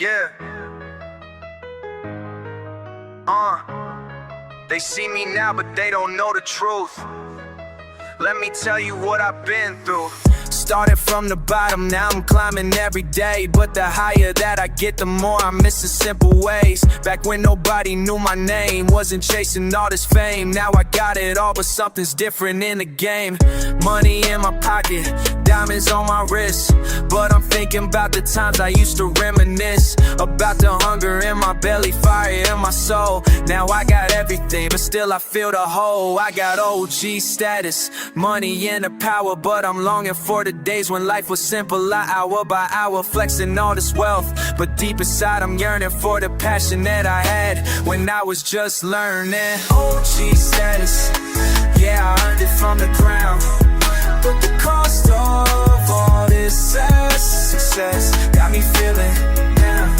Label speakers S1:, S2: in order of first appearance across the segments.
S1: Yeah. They see me now, but they don't know the truth. Let me tell you what I've been through. Started from the bottom, now I'm climbing every day. But the higher that I get, the more I miss the simple ways. Back when nobody knew my name, wasn't chasing all this fame. Now I got it all, but something's different in the game. Money in my pocket, diamonds on my wrist. But I'm thinking about the times I used to reminisce. About the hunger in my belly, fire in my soul. Now I got everything, but still I feel the hole. I got OG status, money and the power, but I'm longing for the days when life was simpler, hour by hour, flexing all this wealth. But deep inside I'm yearning for the passion that I had when I was just learning. OG status, yeah, I earned it from the ground. But the cost of all this success got me feeling down.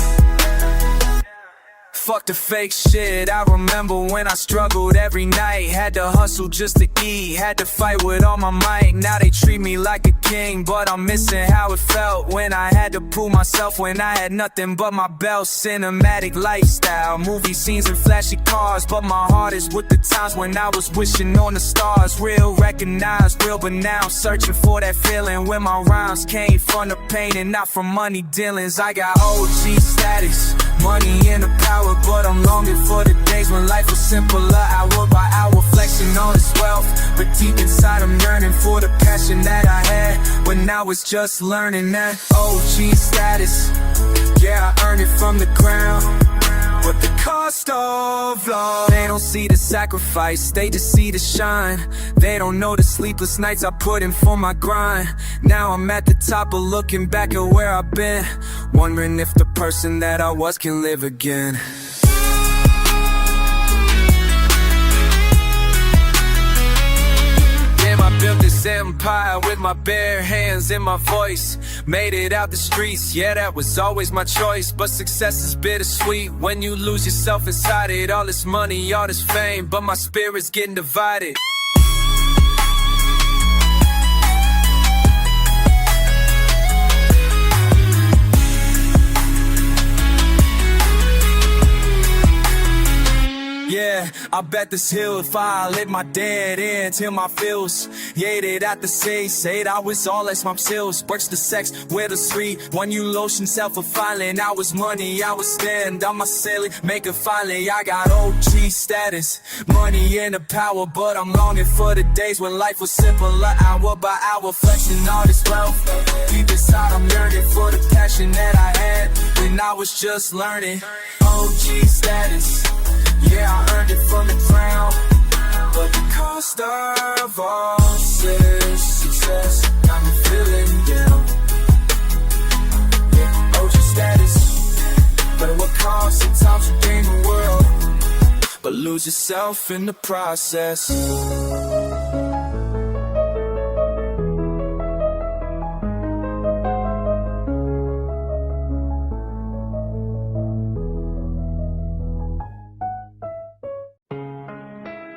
S1: Fuck the fake shit, I remember when I struggled every night. Had to hustle just to eat, had to fight with all my might. Now they treat me like a king, but I'm missing how it felt when I had to prove myself, when I had nothing but my belt. Cinematic lifestyle, movie scenes and flashy cars, but my heart is with the times when I was wishing on the stars. Real, recognized, real, but now I'm searching for that feeling when my rhymes came from the pain and not from money dealings. I got OG status, money and the power, but I'm longing for the days when life was simpler, hour by hour, flexing all this wealth. But deep inside I'm yearning for the passion that I had when I was just learning that OG status. Yeah, I earned it from the ground. But the cost of love, they don't see the sacrifice, they just see the shine. They don't know the sleepless nights I put in for my grind. Now I'm at the top, but looking back at where I've been, wondering if the person that I was can live again. I built this empire with my bare hands and my voice. Made it out the streets, yeah, that was always my choice. But success is bittersweet when you lose yourself inside it. All this money, all this fame, but my spirit's getting divided. Yeah, I bet this hill if I let my dead end till my feels. Yeah, it at the sea, say that was all as my skills. Works the sex with the street, when you lotion self a filing. I was money, I was stand on my silly, make it finally. I got OG status, money and the power, but I'm longing for the days when life was simpler, hour by hour, flexing all this wealth. Deep inside I'm yearning for the passion that I had when I was just learning. OG status, yeah, I earned it from the ground. But the cost of all this success got me feeling down. Yeah, OG status, but at what cost? Sometimes you gain the world, but lose yourself in the process.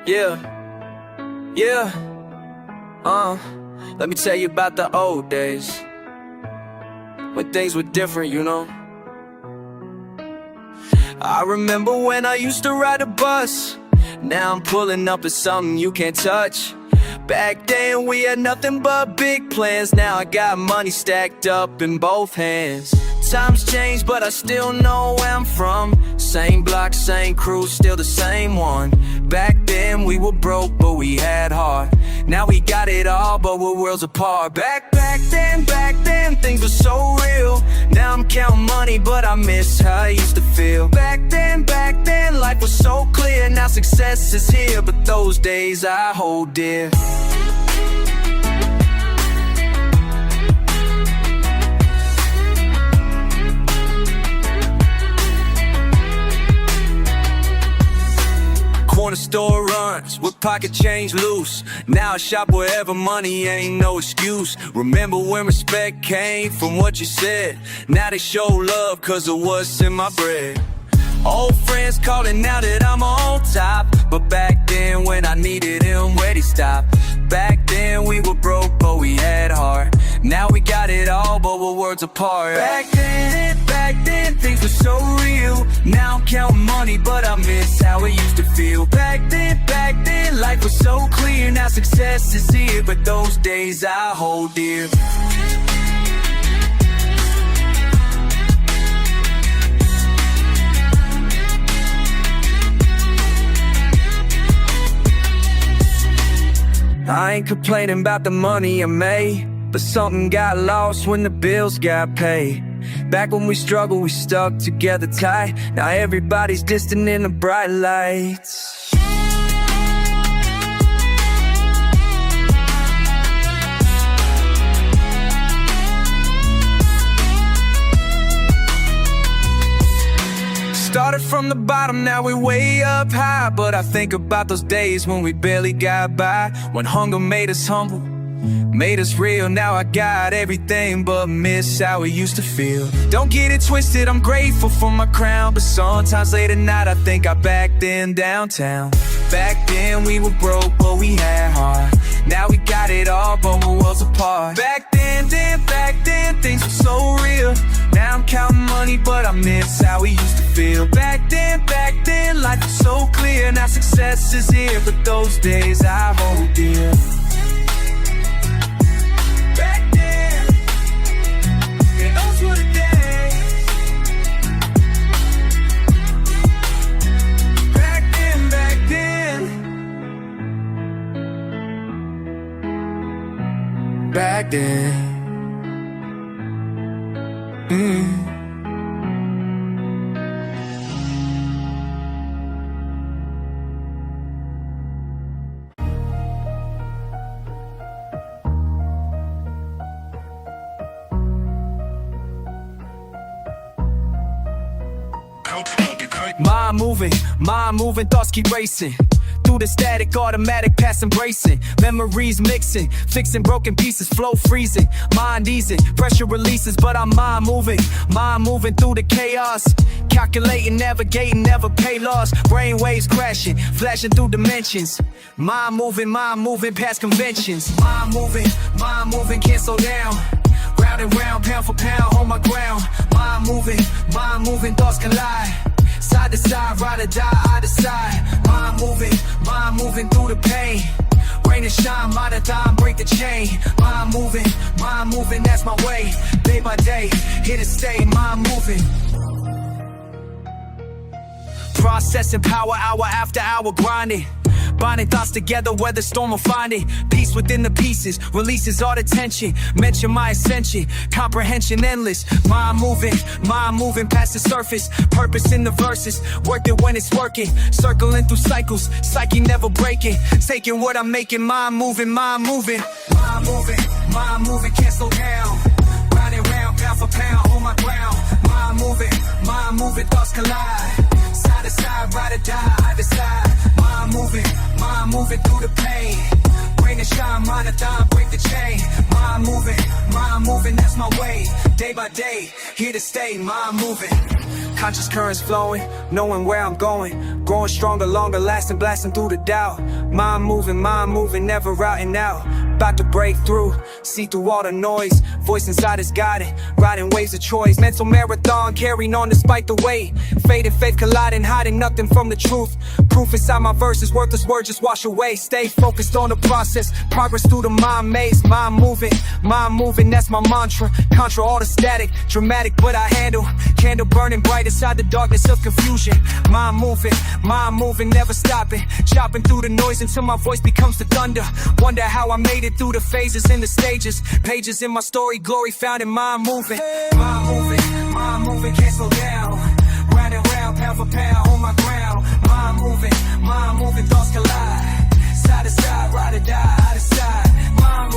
S1: Yeah, let me tell you about the old days, when things were different, you know. I remember when I used to ride a bus, now I'm pulling up at something you can't touch. Back then we had nothing but big plans, now I got money stacked up in both hands. Times change, but I still know where I'm from. Same block, same crew, still the same one. Back then we were broke, but we had heart. Now we got it all, but we're worlds apart. Back then, things were so real. Now I'm counting money, but I miss how I used to feel. Back then, life was so clear. Now success is here, but those days I hold dear. Corner store runs with pocket change loose. Now I shop wherever money ain't no excuse. Remember when respect came from what you said? Now they show love cause of what's in my bread. Old friends calling now that I'm on top, but back then when I needed him, where'd he stop? Back then we were broke, but we had heart. Now we got it all, but we're worlds apart. Back then back then things were so real. Now I'm counting money, but I miss how it used to feel. Back then, life was so clear. Now success is here, but those days I hold dear. I ain't complaining about the money I made, but something got lost when the bills got paid. Back when we struggled, we stuck together tight. Now everybody's distant in the bright lights. Started from the bottom, now we're way up high. But I think about those days when we barely got by, when hunger made us humble, made us real. Now I got everything but miss how it used to feel. Don't get it twisted, I'm grateful for my crown, but sometimes late at night I think I back then downtown. Back then we were broke, but we had heart. Now we got it all, but we're worlds apart. Back then, things were so real. Now I'm counting money, but I miss how we used to feel. Back then, life was so clear. Now success is here, but those days I hold dear. Back then, yeah, those were the days. Back then. Back then. Mind moving, thoughts keep racing. Through the static, automatic, pass embracing. Memories mixing, fixing broken pieces, flow freezing. Mind easing, pressure releases, but I'm mind moving through the chaos. Calculating, navigating, never pay loss. Brain waves crashing, flashing through dimensions. Mind moving past conventions. Mind moving, can't slow down. Round and round, pound for pound, on my ground. Mind moving, thoughts collide. Side to side, ride or die, I decide. Mind moving through the pain. Rain and shine, marathon, break the chain. Mind moving, that's my way. Day by day, here to stay, mind moving. Processing power, hour after hour, grinding. Binding thoughts together, weather storm will find it. Peace within the pieces, releases all the tension. Mention my ascension, comprehension endless. Mind moving past the surface. Purpose in the verses, worth it when it's working. Circling through cycles, psyche never breaking. Taking what I'm making, mind moving. Mind moving, can't slow down. Round and round, pound for pound, on my ground. Mind moving, thoughts collide. Side to side, ride or die, I decide. Mind moving through the pain. Rain and shine, marathon, break the chain. Mind moving, that's my way. Day by day, here to stay, mind moving. Conscious currents flowing, knowing where I'm going. Growing stronger, longer lasting, blasting through the doubt. Mind moving, never routing out. About to break through, see through all the noise. Voice inside is guiding, riding waves of choice. Mental marathon, carrying on despite the weight. Fate and faith colliding, hiding nothing from the truth. Proof inside my verses, worthless words just wash away. Stay focused on the process, progress through the mind maze. Mind moving, that's my mantra. Contra all the static, dramatic but I handle. Candle burning bright inside the darkness of confusion. Mind moving, never stopping. Chopping through the noise until my voice becomes the thunder. Wonder how I made it through the phases and the stages. Pages in my story, glory found in mind moving. Mind moving, can't slow down. Round and round, pound for pound, on my ground. Mind moving, thoughts collide. Side to side, ride or die, I decide. Mind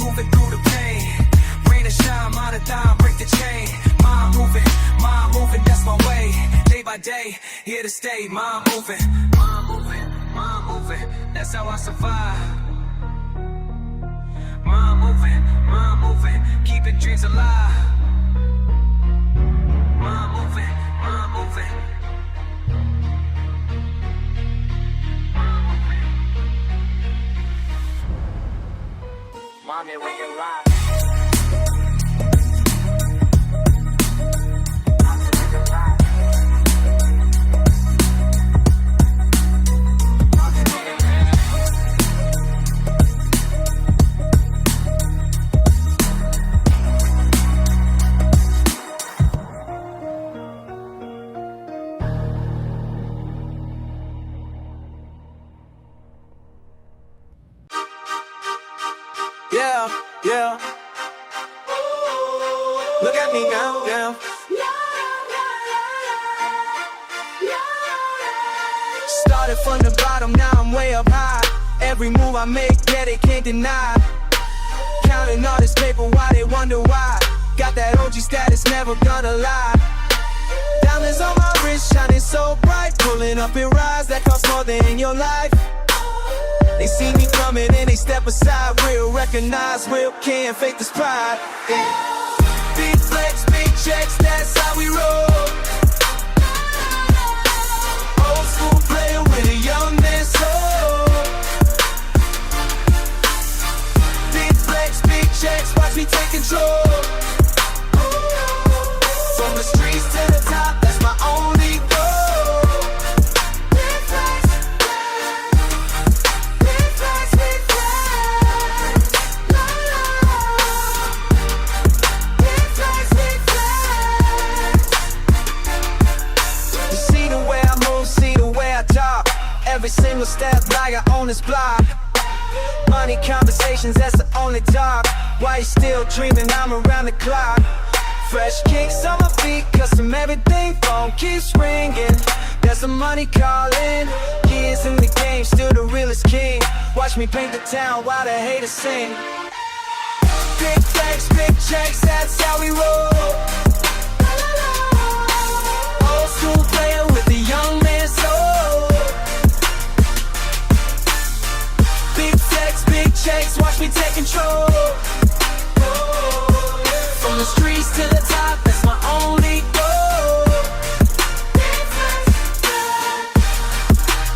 S1: moving through the pain. Rain and shine, marathon, break the chain. Mind moving, that's my way. Day by day, here to stay, mind moving. Mind moving, that's how I survive. Mind moving, keeping dreams alive. Mind moving. Mommy, we can ride. Look at me now, now. Started from the bottom, now I'm way up high. Every move I make, yeah, they can't deny. Counting all this paper, why they wonder why. Got that OG status, never gonna lie. Diamonds on my wrist, shining so bright. Pulling up in rides that cost more than in your life. They see me coming and they step aside. Real, recognize, real, can't fake this pride. Yeah. Big flex, big checks, that's how we roll. Old school player with a young man's soul. Big flex, big checks, watch me take control. From the streets to the top, that's my only goal. Big flex, big flex, big flex. La la. Big flex, big flex. You see the way I move, see the way I talk. Every single step like I own this block. Money conversations, that's the only talk. Why you still dreaming I'm around the clock? Fresh kicks on my feet, custom everything, phone keeps ringing. There's some money calling. Years in the game, still the realest king. Watch me paint the town while the haters sing. Big flex, big checks, that's how we roll. Old school player with a young man's soul. Big flex, big checks, watch me take control. From the streets to the top, that's my only goal. Big flex,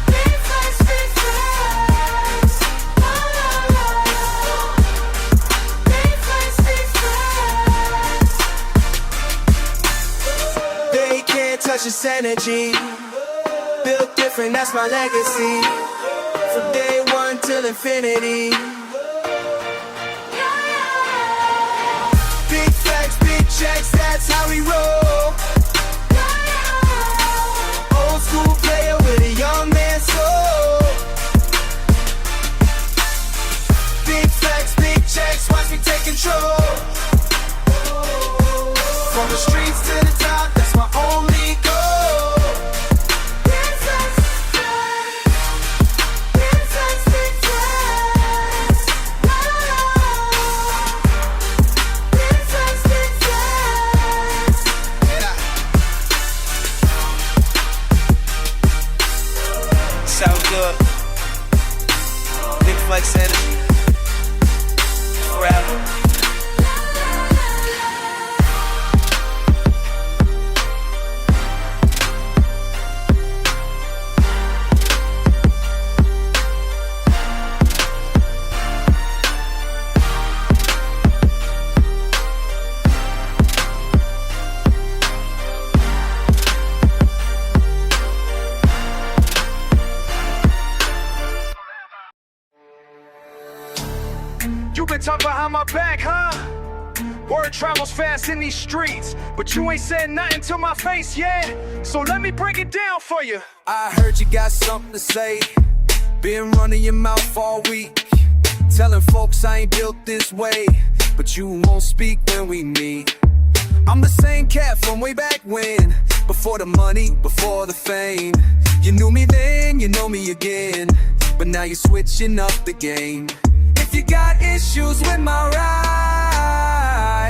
S1: big flex, big flex. La la la. Big flex, big flex. They can't touch this energy. Built different, that's my legacy. From day one till infinity. Checks, that's how we roll. Old school player with a young man's soul. Big flex, big checks, watch me take control. From the streets to the top, that's my only goal. Big flex, big flex, big flex. La la. Big flex, big flex. Sound good. Big flex energy. Forever. You been talking behind my back, huh? Word travels fast in these streets, but you ain't said nothing to my face yet. So let me break it down for you. I heard you got something to say. Been running your mouth all week, telling folks I ain't built this way, but you won't speak when we meet. I'm the same cat from way back when, before the money, before the fame. You knew me then, you know me again, but now you're switching up the game. If you got issues with my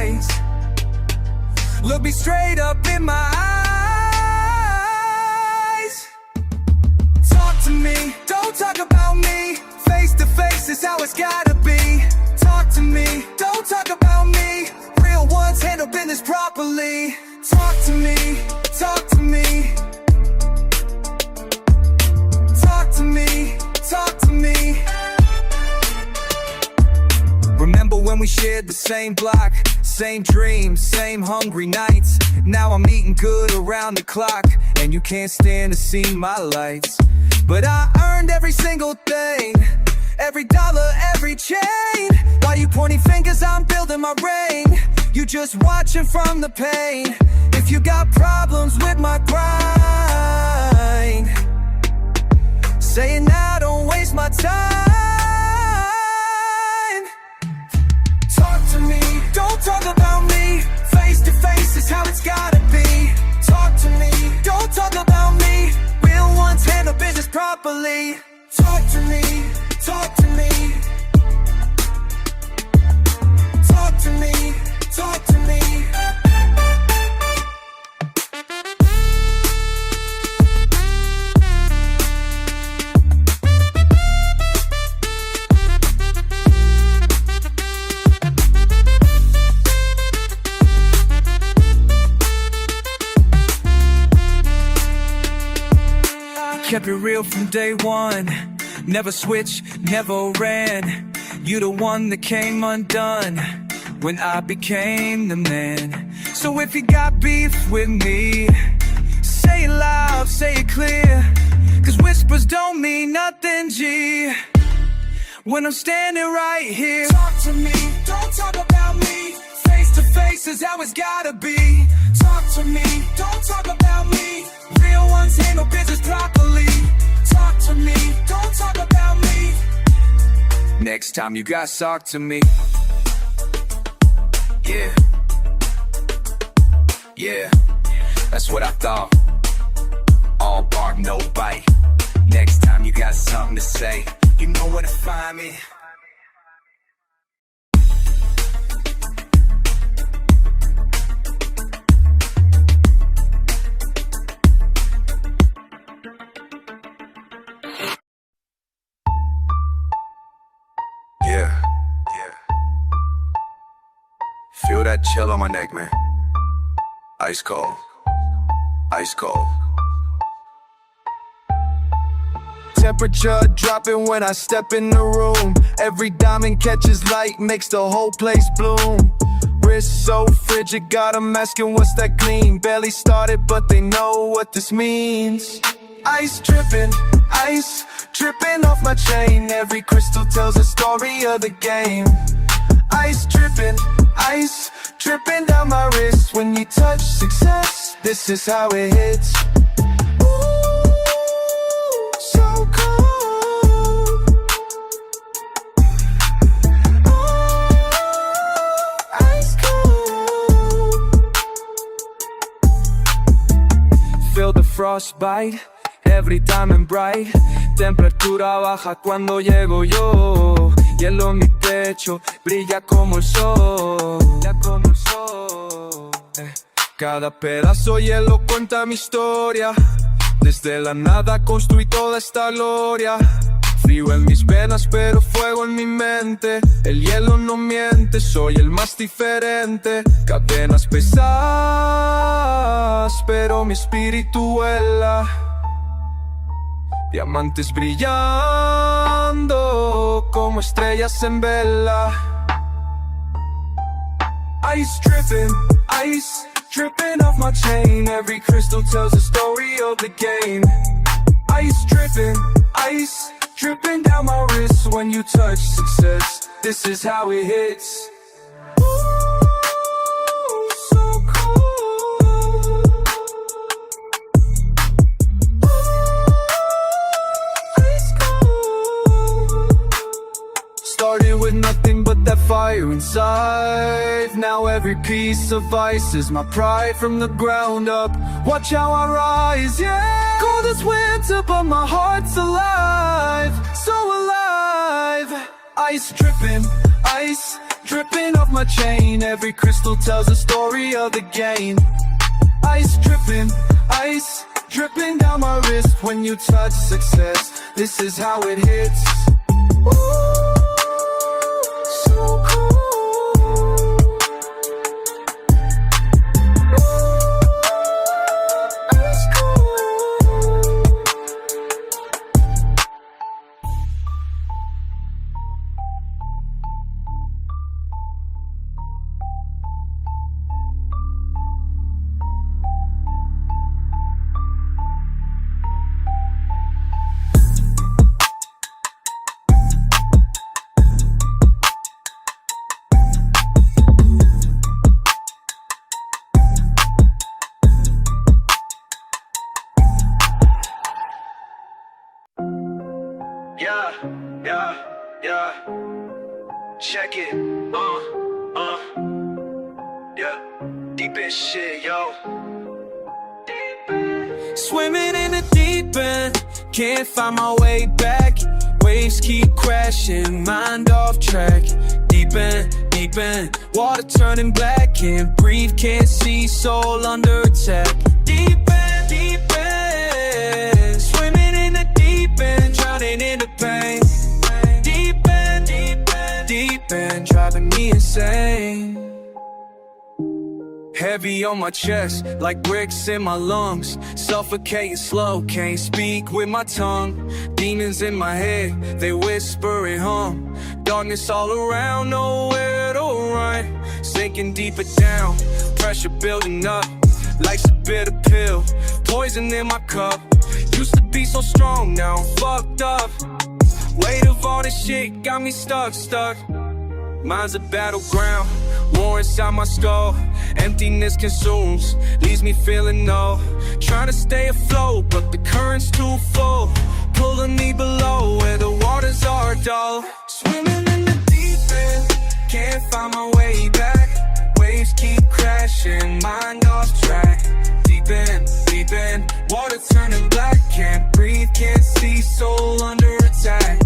S1: rise, look me straight up in my eyes. Talk to me, don't talk about me. Face to face is how it's gotta be. Talk to me, don't talk about me. Real ones handle business properly. Talk to me, talk to me. Talk to me, talk to me. Remember when we shared the same block, same dreams, same hungry nights. Now I'm eating good around the clock, and you can't stand to see my lights. But I earned every single thing, every dollar, every chain. While you pointing fingers, I'm building my reign. You just watching from the pain. If you got problems with my grind, saying now, don't waste my time. Talk to me, don't talk about me. Face to properly. Talk to me, talk to me. Talk to me, talk to me. Kept it real from day one. Never switched, never ran. You the one that came undone when I became the man. So if you got beef with me, say it loud, say it clear, 'cause whispers don't mean nothing, G, when I'm standing right here. Talk to me, don't talk about me. Face to face is how it's gotta be. Talk to me, don't talk about me. Real ones handle business properly. Talk to me, don't talk about me. Next time you guys talk to me. Yeah. Yeah, that's what I thought. All bark, no bite. Next time you got something to say, you know where to find me. Yeah. Feel that chill on my neck, man. Ice cold. Ice cold. Temperature dropping when I step in the room. Every diamond catches light, makes the whole place bloom. Wrist so frigid, got 'em asking what's that gleam. Barely started, but they know what this means. Ice dripping off my chain. Every crystal tells a story of the game. Ice dripping down my wrist. When you touch success, this is how it hits. Ooh, so cold. Ooh, ice cold. Feel the frostbite, every diamond bright. Temperatura baja cuando llego yo. Hielo en mi pecho, brilla como el sol. Cada pedazo hielo cuenta mi historia. Desde la nada construí toda esta gloria. Frío en mis venas pero fuego en mi mente. El hielo no miente, soy el más diferente. Cadenas pesadas, pero mi espíritu vuela. Diamantes brillando como estrellas en vela. Ice dripping off my chain. Every crystal tells a story of the game. Ice dripping down my wrist. When you touch success, this is how it hits. Ooh, so cold. Started with nothing but that fire inside. Now every piece of ice is my pride from the ground up. Watch how I rise, yeah. Cold as winter, but my heart's alive. So alive. Ice dripping off my chain. Every crystal tells a story of the game. Ice dripping down my wrist. When you touch success, this is how it hits. Ooh. Yeah, check it, yeah, deep as shit, yo. Swimming in the deep end, can't find my way back. Waves keep crashing, mind off track. Deep in, water turning black. Can't breathe, can't see, soul under attack. Deep in, swimming in the deep end, drowning in the pain. Deep end, driving me insane. Heavy on my chest, like bricks in my lungs. Suffocating slow, can't speak with my tongue. Demons in my head, they whisper and hum. Darkness all around, nowhere to run. Sinking deeper down, pressure building up. Life's a bitter pill, poison in my cup. Used to be so strong, now I'm fucked up. Weight of all this shit got me stuck. Mine's a battleground, war inside my skull. Emptiness consumes, leaves me feeling low. Trying to stay afloat, but the current's too full, pulling me below where the waters are dull. Swimming in the deep end, can't find my way back. Waves keep crashing, mind off track. Deep in, water turning black. Can't breathe, can't see, soul under attack.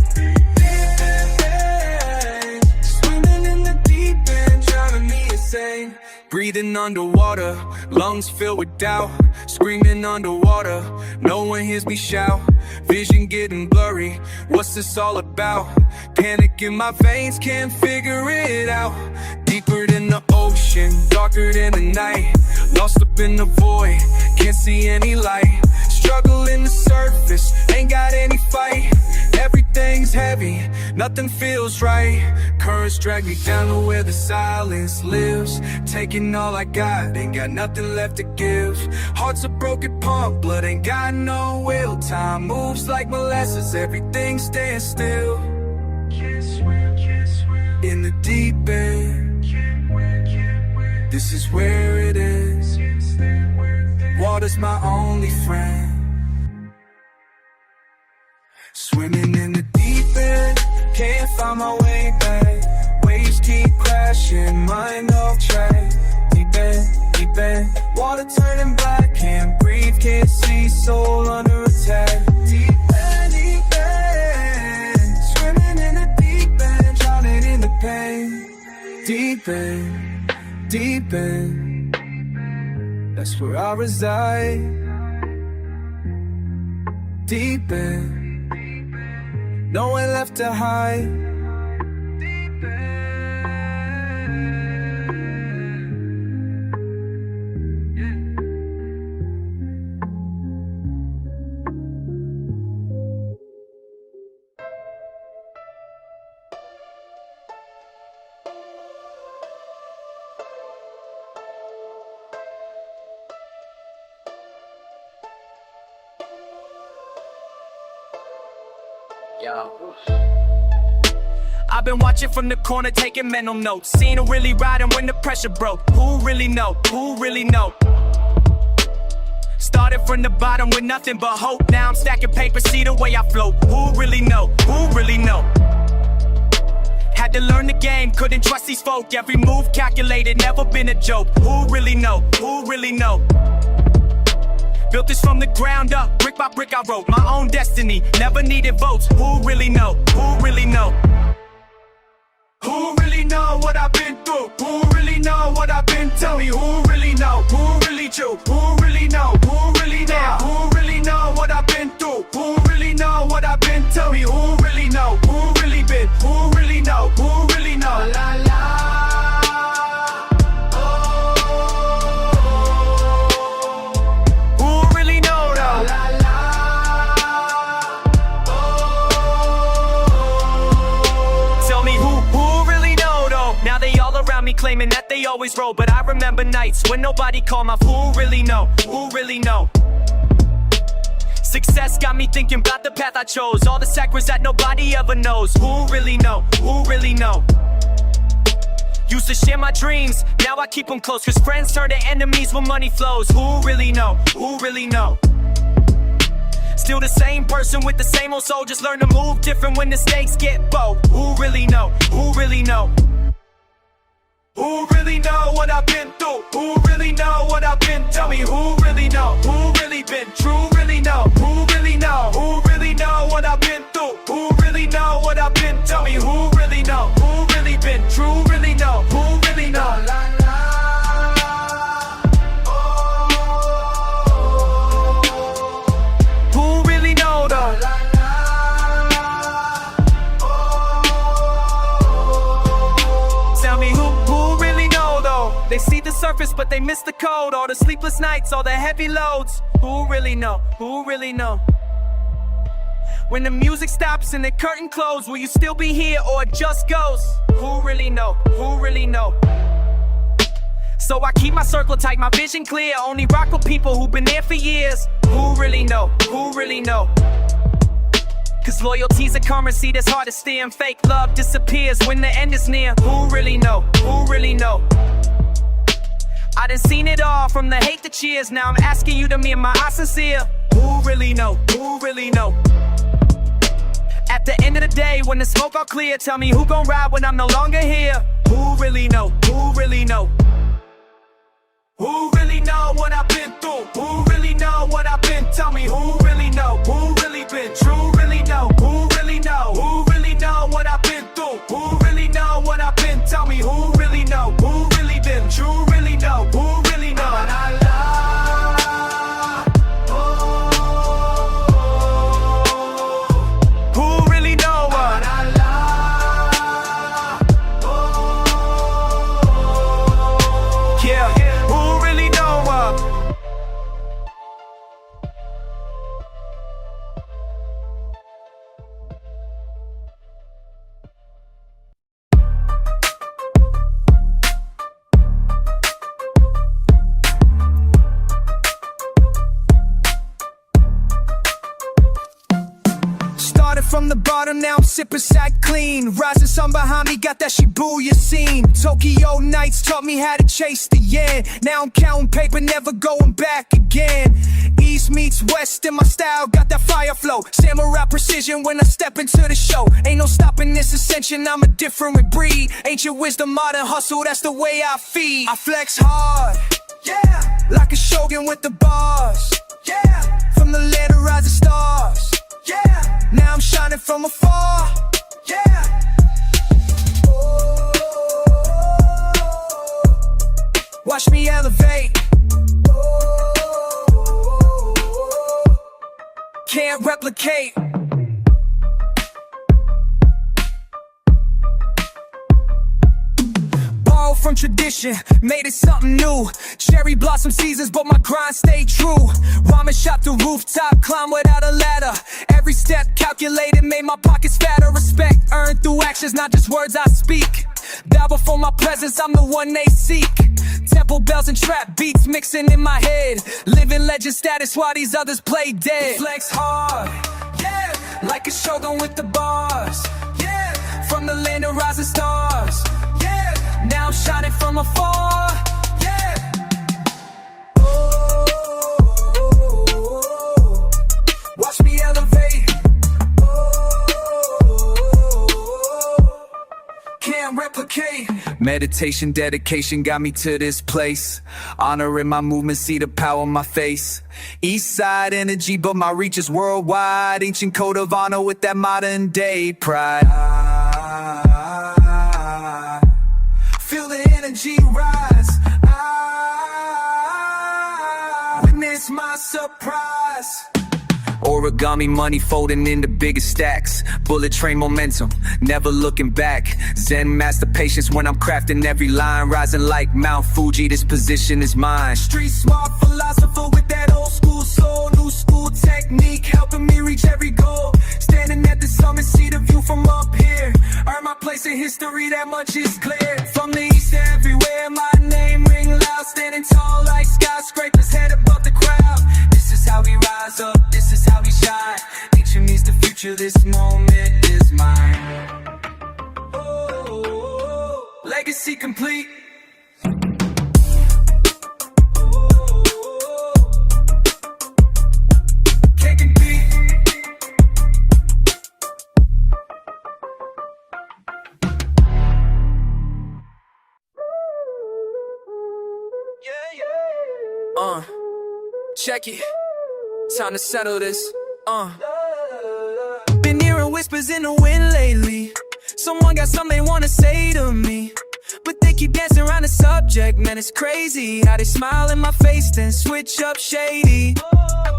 S1: Breathing underwater, lungs filled with doubt. Screaming underwater, no one hears me shout. Vision getting blurry, what's this all about? Panic in my veins, can't figure it out. Deeper than the ocean, darker than the night. Lost up in the void, can't see any light. Struggling the surface, ain't got any fight. Everything's heavy, nothing feels right. Currents drag me down to where the silence lives. Taking all I got, ain't got nothing left to give. Heart's a broken pump, blood ain't got no will. Time moves like molasses, everything stands still. In the deep end, this is where it is. Water's my only friend. Swimming in the deep end, can't find my way back. Waves keep crashing, mind off track. Deep end, water turning black. Can't breathe, can't see, soul under attack. Deep end, swimming in the deep end, drowning in the pain. Deep end, that's where I reside. Deep end, nowhere left to hide.
S2: I've been watching from the corner, taking mental notes. Seen who really riding when the pressure broke. Who really know? Who really know? Started from the bottom with nothing but hope. Now I'm stacking paper, see the way I float. Who really know? Who really know? Had to learn the game, couldn't trust these folk. Every move calculated, never been a joke. Who really know? Who really know? Built this from the ground up, brick by brick I wrote my own destiny, never needed votes. Who really know? Who really know? Who really know what I've been through? Who really know what I've been? Tell me who really know? Who really true? Who really know? Who really know? Who really know what I've been through? Who really know what I've been? Tell me who really know? Who really been? Who really know? Who really know? La la. Claiming that they always roll, but I remember nights when nobody called my who really know? Who really know? Success got me thinking about the path I chose. All the sacrifice that nobody ever knows. Who really know? Who really know? Used to share my dreams, now I keep them close. Cause friends turn to enemies when money flows. Who really know? Who really know? Still the same person with the same old soul. Just learn to move different when the stakes get bold. Who really know? Who really know? Who really know what I've been through? Who really know what I've been? Tell me who really know? Who really been? True really know? Who really know? Who really surface, but they miss the code. All the sleepless nights, all the heavy loads. Who really know? Who really know? When the music stops and the curtain closes, will you still be here or it just goes? Who really know? Who really know? So I keep my circle tight, my vision clear. Only rock with people who've been there for years. Who really know? Who really know? Cause loyalty's a currency that's hard to steer, and fake love disappears when the end is near. Who really know? Who really know? I done seen it all, from the hate to cheers. Now I'm asking you to me, am I sincere? Who really know? Who really know? At the end of the day, when the smoke all clear, tell me who gon' ride when I'm no longer here? Who really know? Who really know? Who really know what I've been through? Who really know what I've been? Tell me who really know? Who really been true? Really know? Who really know? Who really know what I've been through? Who really know what I've been? Tell me who really know? Who really been true? Really know? Who really know? Who really know what? Yeah. From the bottom, now I'm sipping sack clean. Rising sun behind me, got that Shibuya scene. Tokyo nights taught me how to chase the yen. Now I'm counting paper, never going back again. East meets west in my style, got that fire flow. Samurai precision when I step into the show. Ain't no stopping this ascension, I'm a different breed. Ancient wisdom, modern hustle, that's the way I feed. I flex hard, yeah, like a shogun with the bars, yeah, from the land of rising stars. Yeah, now I'm shining from afar. Yeah. Oh, watch me elevate. Oh, can't replicate. Borrow from tradition, made it something new. Cherry blossom seasons, but my grind stayed true. Ramen shop to rooftop, climb without a ladder. Every step calculated, made my pockets fatter. Respect earned through actions, not just words I speak. Bow before my presence, I'm the one they seek. Temple bells and trap beats mixing in my head. Living legend status while these others play dead. Flex hard, yeah, like a shogun with the bars. Yeah, from the land of rising stars. Yeah, now I'm shining from afar. Yeah. Oh, watch me elevate. Can't replicate. Meditation, dedication got me to this place. Honoring my movement, see the power in my face. East side energy, but my reach is worldwide. Ancient code of honor with that modern day pride. Feel the energy rise. Witness my surprise. Origami money folding into bigger stacks. Bullet train momentum, never looking back. Zen master patience when I'm crafting every line. Rising like Mount Fuji, this position is mine. Street smart philosopher with that old school soul. New school technique, helping me reach every goal. Standing at the summit, see the view from up here. Earn my place in history, that much is clear. From the east to everywhere, my name ring loud. Standing tall like skyscrapers, head above the crowd. This is how we rise up, this is how we shine. Nature meets the future, this moment is mine. Oh, legacy complete. Can't compete. Check it. Time to settle this. Been hearing whispers in the wind lately. Someone got something they wanna say to me, but they keep dancing around the subject. Man, it's crazy how they smile in my face, then switch up shady.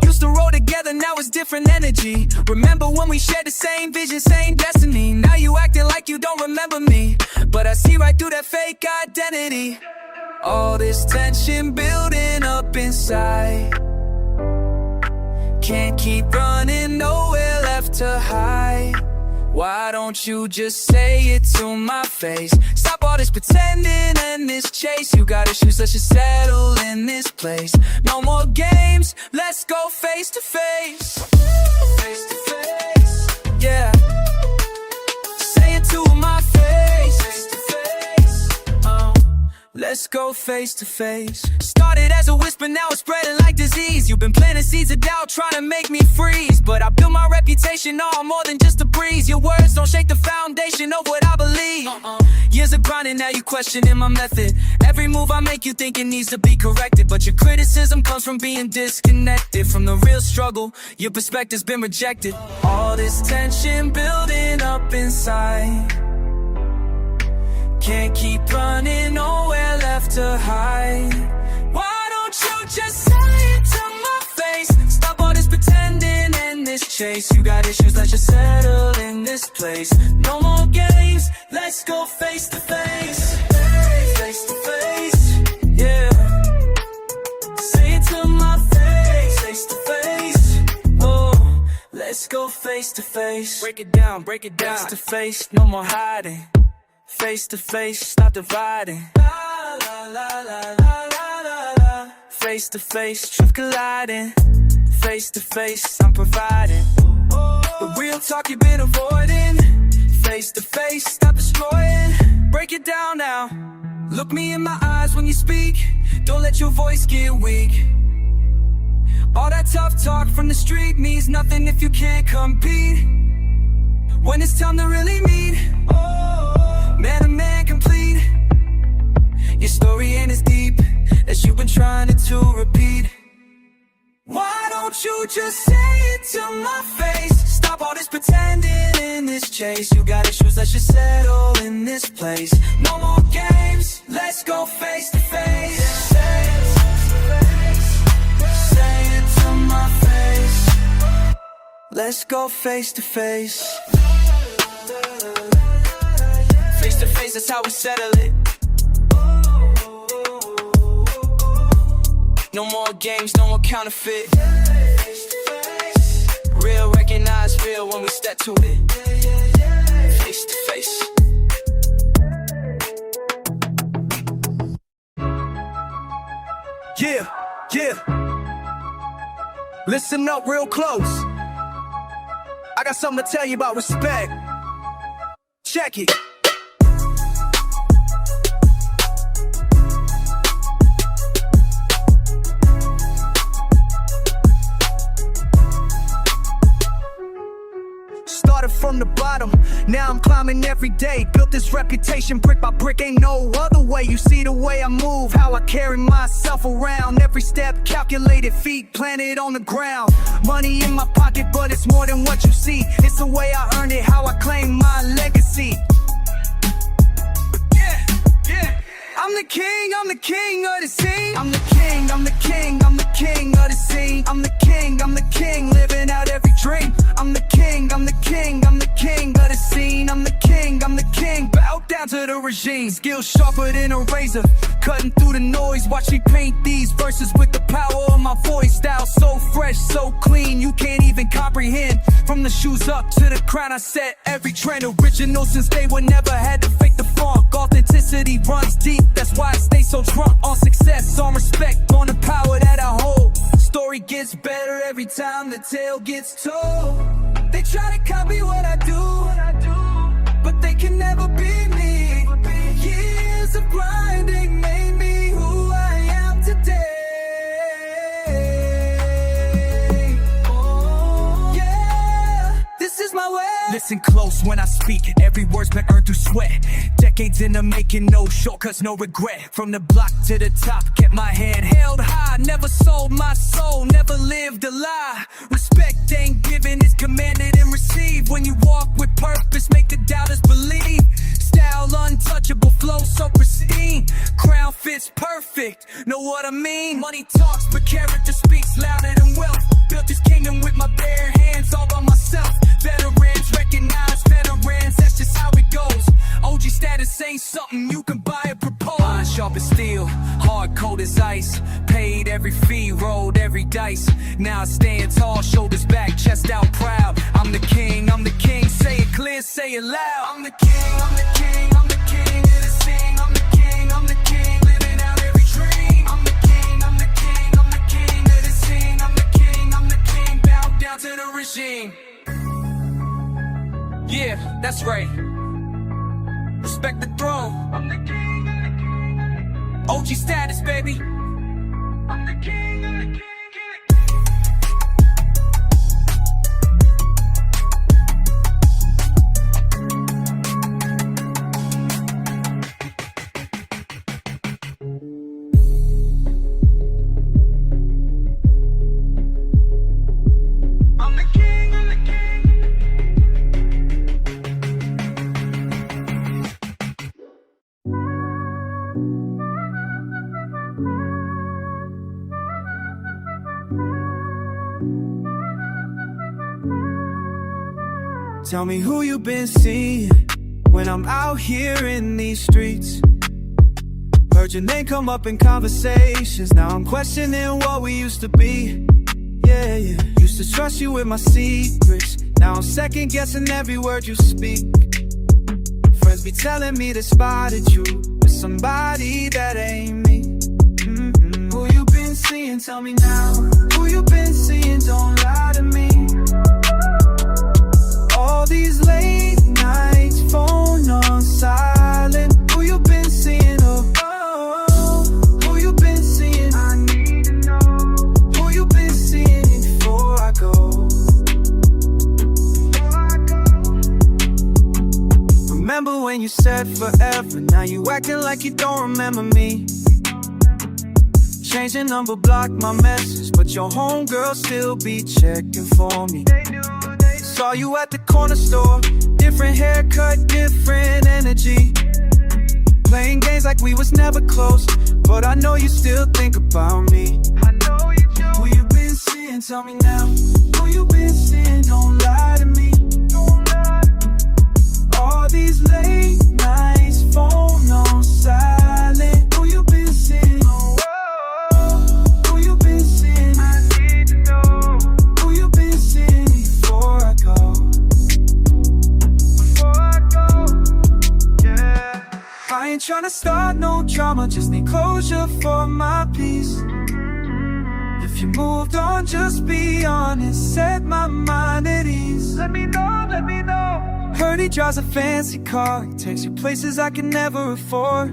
S2: Used to roll together, now it's different energy. Remember when we shared the same vision, same destiny. Now you acting like you don't remember me, but I see right through that fake identity.
S1: All this tension building up inside. Can't keep running, nowhere left to hide. Why don't you just say it to my face? Stop all this pretending and this chase. You got issues, let's just settle in this place. No more games, let's go face to face. Face to face, yeah. Say it to my face. Face to face, let's go face to face. Started as a whisper, now it's spreading like disease. You've been planting seeds of doubt, trying to make me freeze. But I built my reputation on more than just a breeze. Your words don't shake the foundation of what I believe. Years of grinding, now you questioning my method. Every move I make, you think it needs to be corrected. But your criticism comes from being disconnected from the real struggle. Your perspective's been rejected. All this tension building up inside. Can't keep running, nowhere left to hide. Why don't you just say it to my face? Stop all this pretending and this chase. You got issues, let's just settle in this place. No more games, let's go face to face. Face to face, yeah. Say it to my face. Face to face, oh. Let's go face to face. Break it down, break it down. Face to face, no more hiding. Face to face, stop dividing. La, la, la, la, la, la, la. Face to face, truth colliding. Face to face, I'm providing. The real talk you've been avoiding. Face to face, stop destroying. Break it down now. Look me in my eyes when you speak. Don't let your voice get weak. All that tough talk from the street means nothing if you can't compete. When it's time to really meet, man to man complete. Your story ain't as deep as you've been trying to repeat. Why don't you just say it to my face? Stop all this pretending in this chase. You got issues, let's just settle in this place. No more games, let's go face to face. Say it to my face. Let's go face to face. Face to face, that's how we settle it. No more games, no more counterfeit. Real, recognize real when we step to it. Face to face. Yeah, yeah. Listen up real close. I got something to tell you about respect. Check it. Started from the bottom, now I'm climbing every day. Built this reputation brick by brick, ain't no other way. You see the way I move, how I carry myself around. Every step calculated, feet planted on the ground. Money in my pocket, but it's more than what you see. It's the way I earned it, how I claim my legacy. Yeah. I'm the king of the scene. I'm the king of the scene. I'm the king, living out every dream. I'm the king of the scene. I'm the king, bow down to the regime. Skills sharper than a razor, cutting through the noise. Watch me paint these verses with the power of my voice. Style so fresh, so clean, you can't even comprehend. From the shoes up to the crown, I set every trend. Original since day one, never had to fake the funk. Authenticity runs deep, that's why I stay so drunk. On success, on respect, on the power that I hold. Story gets better every time the tale gets told. They try to copy what I do, but they can never be me. Years of grinding made me who I am today. Oh, yeah, this is my way. Listen close when I speak, every word's been earned through sweat. Decades in the making, no shortcuts, no regret. From the block to the top, kept my head held high. Never sold my soul, never lived a lie. Respect ain't given, it's commanded and received. When you walk with purpose, make the doubters believe. Style untouchable, flow so pristine. Crown fits perfect, know what I mean? Money talks, but character speaks louder than wealth. Built this kingdom with my bare hands, all by myself. Veterans recognize veterans, that's just how it goes. OG status ain't something you can buy or propose. sharp as steel, hard cold as ice. Paid every fee, rolled every dice. Now I stand tall, shoulders back, chest out proud. I'm the king, say it clear, say it loud. I'm the king, I'm the king, I'm the king of the scene. I'm the king, living out every dream. I'm the king, I'm the king, I'm the king of the scene. I'm the king, bow down to the regime. Yeah, that's right. Respect the throne. I'm the king, I'm the king. OG status, baby. I'm the king, I'm the king. Tell me who you been seeing when I'm out here in these streets. Heard your name come up in conversations. Now I'm questioning what we used to be. Yeah, yeah. Used to trust you with my secrets. Now I'm second guessing every word you speak. Friends be telling me they spotted you with somebody that ain't me. Who you been seeing? Tell me now. Who you been seeing? Don't lie to me. All these late nights, phone on silent. Who you been seeing? Oh, who you been seeing? I need to know. Who you been seeing before I go? Remember when you said forever? Now you acting like you don't remember me. Change your number, block my message, but your homegirl still be checking for me. Saw you at the corner store, different haircut, different energy. Playing games like we was never close, but I know you still think about me. I know you do. Who you been seeing? Tell me now. Who you been seeing? Don't lie to me. Don't lie. All these late nights, phone on silent. Who you been seeing? Oh, who you been seeing? I need to know. Who you been seeing before I go? Before I go, yeah. I ain't tryna start no drama, just need closure for my peace. If you moved on, just be honest, set my mind at ease. Let me know, let me know. Heard he drives a fancy car, he takes you places I can never afford.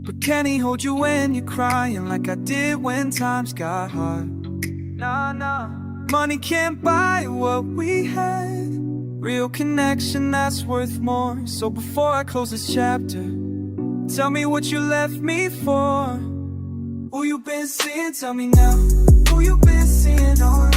S1: But can he hold you when you're crying like I did when times got hard? Nah, nah. Money can't buy what we had. Real connection that's worth more. So before I close this chapter, tell me what you left me for. Who you been seeing? Tell me now. Who you been seeing? Don't